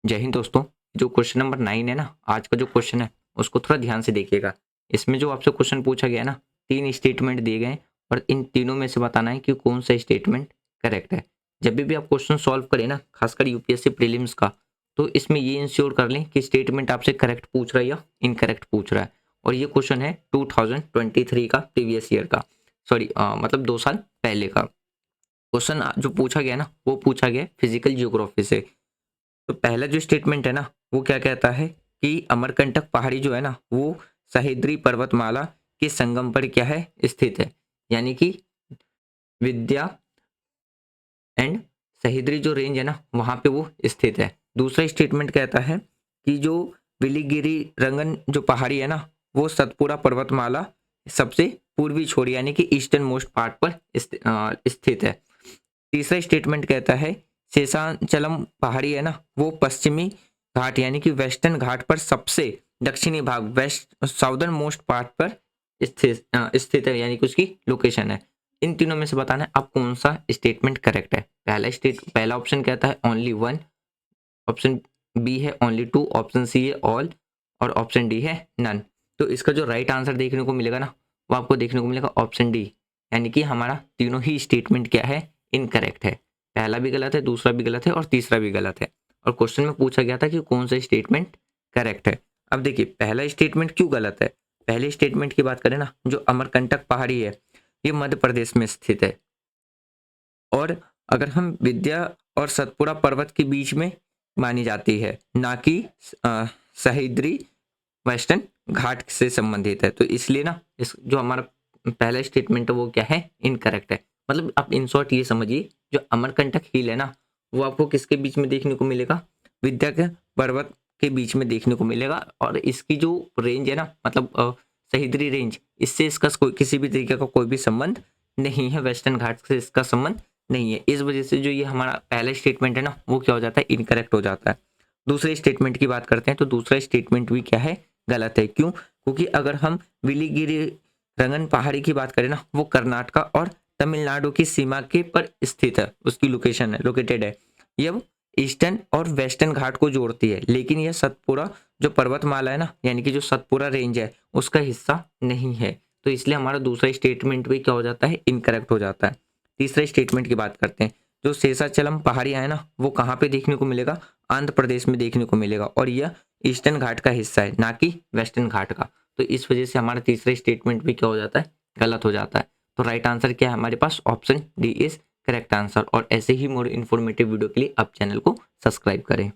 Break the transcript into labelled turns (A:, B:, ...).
A: जय हिंद दोस्तों। जो क्वेश्चन नंबर 9 है ना, आज का जो क्वेश्चन है उसको थोड़ा ध्यान से देखिएगा। इसमें जो आपसे क्वेश्चन पूछा गया है ना, 3 स्टेटमेंट दिए गए हैं और इन तीनों में से बताना है कि कौन सा स्टेटमेंट करेक्ट है। जब भी आप क्वेश्चन सॉल्व करें ना, खासकर यूपीएससी प्रीलिम्स का, तो इसमें ये इंश्योर कर लें कि स्टेटमेंट आपसे करेक्ट पूछ रहा है या इनकरेक्ट पूछ रहा है। और ये क्वेश्चन है 2023 का, प्रीवियस ईयर का, सॉरी मतलब 2 साल पहले का क्वेश्चन जो पूछा गया ना, वो पूछा गया फिजिकल जियोग्राफी से। तो पहला जो स्टेटमेंट है ना, वो क्या कहता है कि अमरकंटक पहाड़ी जो है ना, वो सह्याद्री पर्वतमाला के संगम पर क्या है, स्थित है। यानी कि विंध्या एंड सह्याद्री जो रेंज है ना, वहां पे वो स्थित है। दूसरा स्टेटमेंट कहता है कि जो विलिगिरी रंगन जो पहाड़ी है ना, वो सतपुड़ा पर्वतमाला सबसे पूर्वी छोर यानी कि ईस्टर्न मोस्ट पार्ट पर स्थित है। तीसरा स्टेटमेंट कहता है शेषाचलम पहाड़ी है ना, वो पश्चिमी घाट यानी कि वेस्टर्न घाट पर सबसे दक्षिणी भाग, वेस्ट साउदर्न मोस्ट पार्ट पर स्थित है, यानी कि उसकी लोकेशन है। इन तीनों में से बताना है आप कौन सा स्टेटमेंट करेक्ट है। पहला ऑप्शन कहता है ओनली वन, ऑप्शन बी है ओनली टू, ऑप्शन सी है ऑल और ऑप्शन डी है नन। तो इसका जो राइट आंसर देखने को मिलेगा ना, वो आपको देखने को मिलेगा ऑप्शन डी, यानी कि हमारा तीनों ही स्टेटमेंट क्या है, इनकरेक्ट है। पहला भी गलत है, दूसरा भी गलत है और तीसरा भी गलत है। और क्वेश्चन में पूछा गया था कि कौन सा स्टेटमेंट करेक्ट है। अब देखिए पहला स्टेटमेंट क्यों गलत है। पहले स्टेटमेंट की बात करें ना, जो अमरकंटक पहाड़ी है ये मध्य प्रदेश में स्थित है। और अगर हम विंध्या और सतपुड़ा पर्वत के बीच में मानी जाती है, ना कि सह्याद्री वेस्टर्न घाट से संबंधित है। तो इसलिए ना, इस जो हमारा पहला स्टेटमेंट है वो क्या है, इनकरेक्ट है। मतलब आप इन शॉर्ट ये समझिए, जो अमरकंटक हिल है ना, वो आपको किसके बीच में देखने को मिलेगा, विंध्या के पर्वत के बीच में देखने को मिलेगा। और इसकी जो रेंज है ना, मतलब सह्याद्री रेंज, इससे इसका कोई किसी भी तरीके का कोई भी संबंध नहीं है, वेस्टर्न घाट से इसका संबंध नहीं है। इस वजह से जो ये हमारा पहला स्टेटमेंट है ना, वो क्या हो जाता है, इनकरेक्ट हो जाता है। दूसरे स्टेटमेंट की बात करते हैं, तो दूसरा स्टेटमेंट भी क्या है, गलत है। क्यों? क्योंकि अगर हम विलिगिरी रंगन पहाड़ी की बात करें ना, वो कर्नाटका और तमिलनाडु की सीमा के पर स्थित है, उसकी लोकेशन है, लोकेटेड है। ये ईस्टर्न और वेस्टर्न घाट को जोड़ती है, लेकिन यह सतपुड़ा जो पर्वतमाला है ना, यानी कि जो सतपुड़ा रेंज है, उसका हिस्सा नहीं है। तो इसलिए हमारा दूसरा स्टेटमेंट भी क्या हो जाता है, इनकरेक्ट हो जाता है। तीसरे स्टेटमेंट की बात करते हैं, जो शेषाचलम पहाड़ियाँ है ना, वो कहाँ पे देखने को मिलेगा, आंध्र प्रदेश में देखने को मिलेगा। और यह ईस्टर्न घाट का हिस्सा है, ना कि वेस्टर्न घाट का। तो इस वजह से हमारा तीसरा स्टेटमेंट भी क्या हो जाता है, गलत हो जाता है। तो राइट आंसर क्या है हमारे पास, option D is correct answer. और ऐसे ही मोर इन्फॉर्मेटिव वीडियो के लिए आप चैनल को सब्सक्राइब करें।